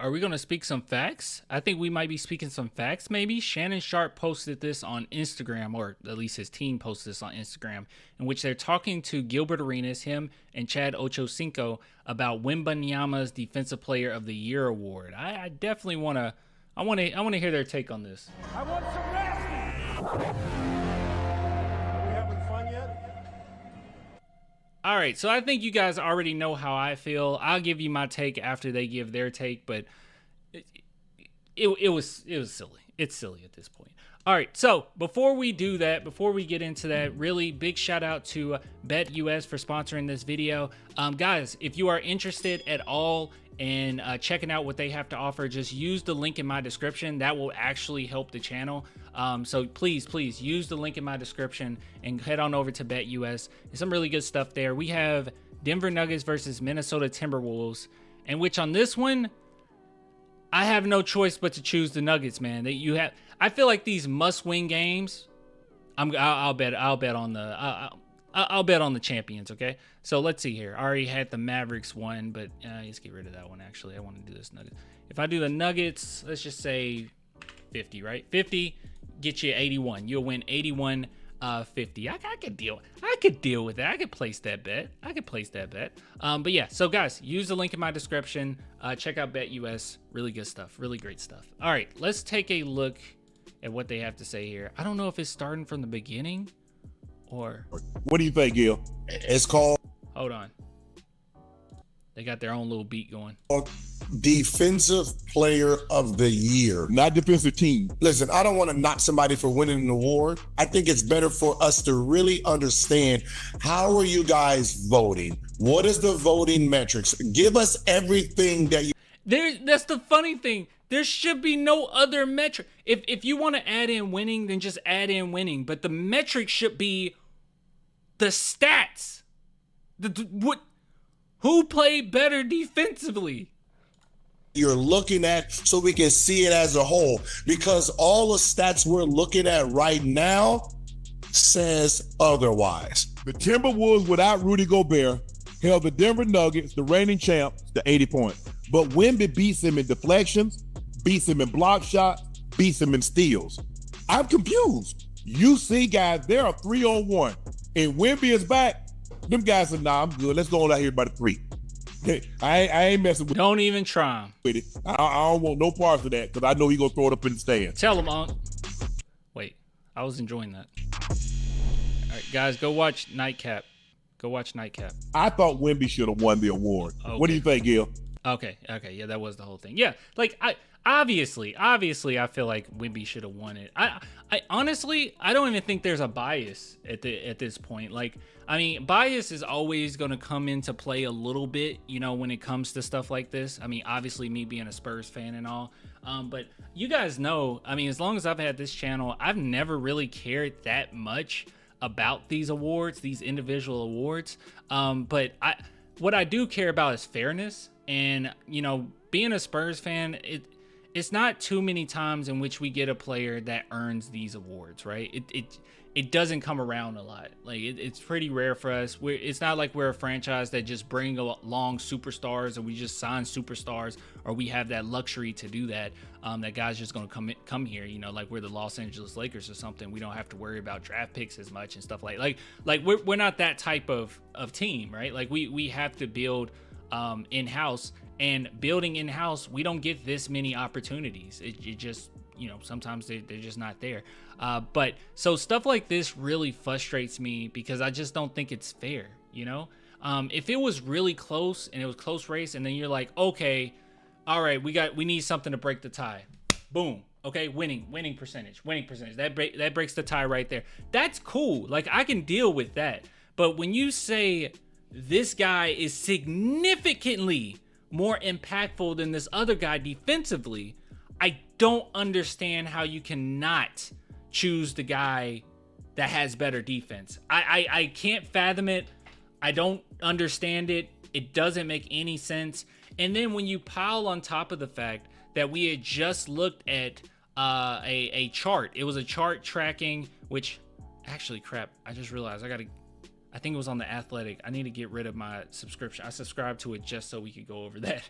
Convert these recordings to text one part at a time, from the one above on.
are we gonna speak some facts? I think we might be speaking some facts. Maybe Shannon Sharpe posted this on Instagram, or at least his team posted this on Instagram, in which they're talking to Gilbert Arenas, him and Chad Ochocinco, about Wembanyama's Defensive Player of the Year award. I definitely want to hear their take on this. I want some nasty. Are we having fun yet? All right, so I think you guys already know how I feel. I'll give you my take after they give their take, but it was silly. It's silly at this point. All right, so before we do that, before we get into that, really big shout out to BetUS for sponsoring this video. Guys, if you are interested at all in checking out what they have to offer, just use the link in my description. That will actually help the channel. So please use the link in my description and head on over to BetUS. There's some really good stuff there. We have Denver Nuggets versus Minnesota Timberwolves, and which on this one, I have no choice but to choose the Nuggets, man. I feel like these must-win games. I'll bet on the champions. Okay, so let's see here. I already had the Mavericks one, but let's get rid of that one. Actually, I want to do this Nuggets. If I do the Nuggets, let's just say 50, right? 50 get you 81. You'll win 81. 50. I could deal with that. I could place that bet. But yeah, so guys, use the link in my description. Check out BetUS. Really good stuff. Really great stuff. All right, let's take a look at what they have to say here. I don't know if it's starting from the beginning or... What do you think, Gil? It's called... Hold on. They got their own little beat going. Defensive Player of the Year. Not defensive team. Listen, I don't want to knock somebody for winning an award. I think it's better for us to really understand, how are you guys voting? What is the voting metrics? Give us everything that you... That's the funny thing. There should be no other metric. If you want to add in winning, then just add in winning. But the metric should be the stats. Who played better defensively? You're looking at, so we can see it as a whole, because all the stats we're looking at right now says otherwise. The Timberwolves without Rudy Gobert held the Denver Nuggets, the reigning champs, to 80 points. But Wemby beats him in deflections, beats him in block shots, beats him in steals. I'm confused. You see, guys, there are 3-on-1, and Wemby is back. Them guys said, nah, I'm good. Let's go on out here by the 3. I ain't messing with it. Don't even try him. With it. I don't want no parts of that, because I know he gonna throw it up in the stands. Tell him, Unc. Wait, I was enjoying that. All right, guys, go watch Nightcap. I thought Wemby should have won the award. Okay. What do you think, Gil? Okay, yeah, that was the whole thing. Yeah, like obviously, I feel like Wemby should have won it. I honestly, I don't even think there's a bias at this point. Like, I mean, bias is always going to come into play a little bit, you know, when it comes to stuff like this. I mean, obviously, me being a Spurs fan and all, but you guys know, I mean, as long as I've had this channel, I've never really cared that much about these awards, these individual awards. But what I do care about is fairness. And, you know, being a Spurs fan, it's not too many times in which we get a player that earns these awards, right? It doesn't come around a lot. Like, it's pretty rare for us. It's not like we're a franchise that just bring along superstars, or we just sign superstars, or we have that luxury to do that. That guy's just gonna come here, you know, like we're the Los Angeles Lakers or something. We don't have to worry about draft picks as much and stuff like we're not that type of team, right? Like we have to build in-house, and building in-house, we don't get this many opportunities. It just, you know, sometimes they're just not there. But so stuff like this really frustrates me, because I just don't think it's fair, you know? If it was really close and it was close race, and then you're like, okay, all right, we need something to break the tie. Boom. Okay, winning percentage. That breaks the tie right there. That's cool. Like, I can deal with that. But when you say this guy is significantly more impactful than this other guy defensively, I don't understand how you cannot choose the guy that has better defense. I can't fathom it. I don't understand it. It doesn't make any sense. And then when you pile on top of the fact that we had just looked at a chart. It was a chart tracking, which actually, crap, I just realized I I think it was on The Athletic. I need to get rid of my subscription. I subscribed to it just so we could go over that.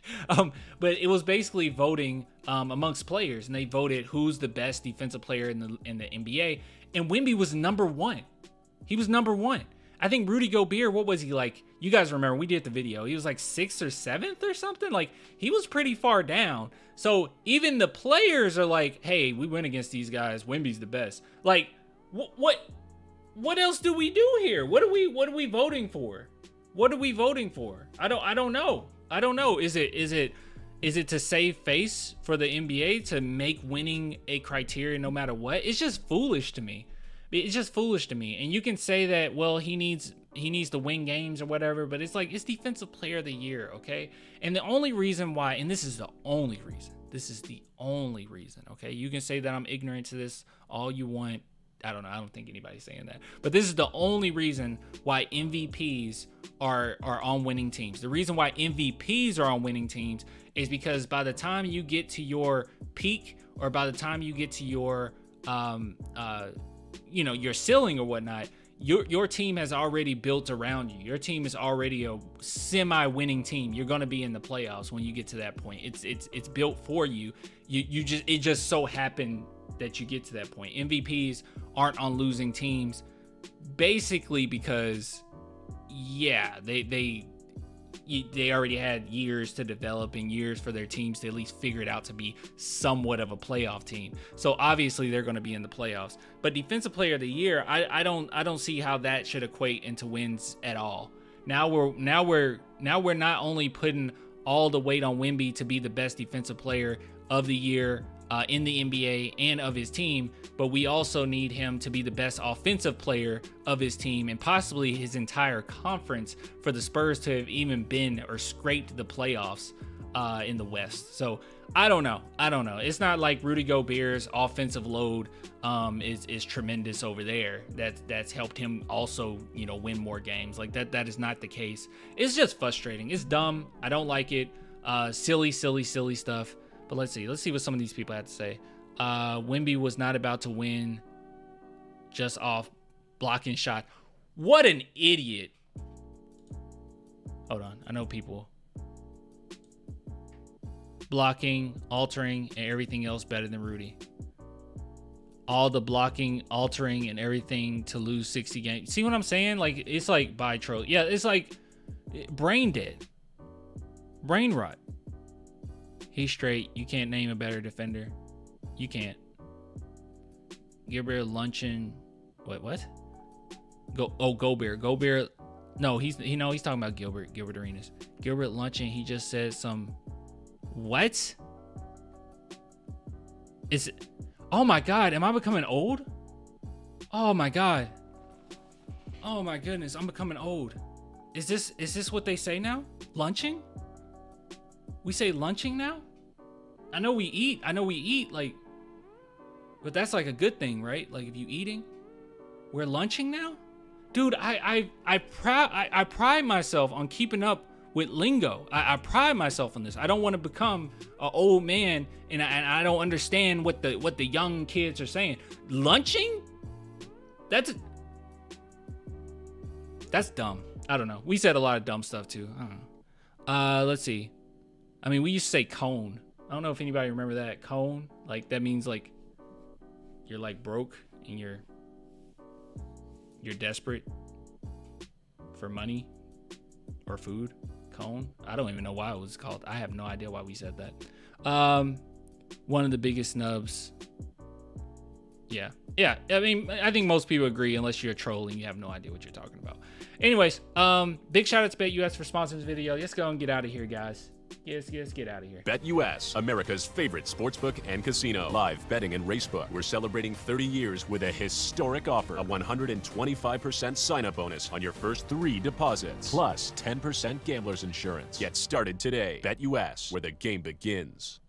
But it was basically voting amongst players, and they voted who's the best defensive player in the NBA. And Wemby was number one. He was number one. I think Rudy Gobert, what was he like? You guys remember, we did the video. He was like 6th or 7th or something. Like, he was pretty far down. So even the players are like, hey, we went against these guys. Wemby's the best. Like, what else do we do here? What are we voting for? What are we voting for? I don't know. I don't know. Is it to save face for the NBA to make winning a criteria no matter what? It's just foolish to me. It's just foolish to me. And you can say that, well, he needs to win games or whatever, but it's like, it's defensive player of the year, okay? And the only reason why, and this is the only reason, okay? You can say that I'm ignorant to this all you want. I don't know. I don't think anybody's saying that. But this is the only reason why MVPs are on winning teams. The reason why MVPs are on winning teams is because by the time you get to your peak, or by the time you get to your your ceiling or whatnot, your team has already built around you. Your team is already a semi-winning team. You're going to be in the playoffs when you get to that point. It's built for you. It just so happened that you get to that point. MVPs aren't on losing teams, basically because, yeah, they already had years to develop and years for their teams to at least figure it out to be somewhat of a playoff team. So obviously they're going to be in the playoffs. But defensive player of the year, I don't see how that should equate into wins at all. Now we're not only putting all the weight on Wemby to be the best defensive player of the year in the NBA and of his team, but we also need him to be the best offensive player of his team and possibly his entire conference for the Spurs to have even been or scraped the playoffs in the West. So I don't know. It's not like Rudy Gobert's offensive load is tremendous over there. That's helped him also, win more games. Like that is not the case. It's just frustrating. It's dumb. I don't like it. Silly stuff. But let's see what some of these people had to say. Wemby was not about to win just off blocking shot. What an idiot. Hold on. I know people. Blocking, altering, and everything else better than Rudy. All the blocking, altering, and everything to lose 60 games. See what I'm saying? Like, it's like by troll. Yeah, it's like brain dead. Brain rot. He's straight. You can't name a better defender. You can't. Gobert luncheon. What? Gobert. Gobert. No, he's talking about Gilbert Arenas. Gilbert luncheon. He just said some. What? Is it? Oh my God. Am I becoming old? Oh my God. Oh my goodness. I'm becoming old. Is this what they say now? Lunching? We say lunching now? I know we eat, like, but that's like a good thing, right? Like if you eating, we're lunching now? Dude, I pride myself on keeping up with lingo. I pride myself on this. I don't want to become an old man and I don't understand what the young kids are saying. Lunching? That's dumb. I don't know. We said a lot of dumb stuff too. I don't know. Let's see. I mean, we used to say cone. I don't know if anybody remember that. Cone, like that means like you're like broke and you're desperate for money or food. Cone. I don't even know why it was called. I have no idea why we said that. One of the biggest snubs. Yeah. I mean, I think most people agree unless you're trolling. You have no idea what you're talking about. Anyways, big shout out to BetUS for sponsoring this video. Let's go and get out of here, guys. Yes, get out of here. BetUS, America's favorite sportsbook and casino. Live betting and racebook. We're celebrating 30 years with a historic offer. A 125% sign-up bonus on your first 3 deposits. Plus 10% gambler's insurance. Get started today. BetUS, where the game begins.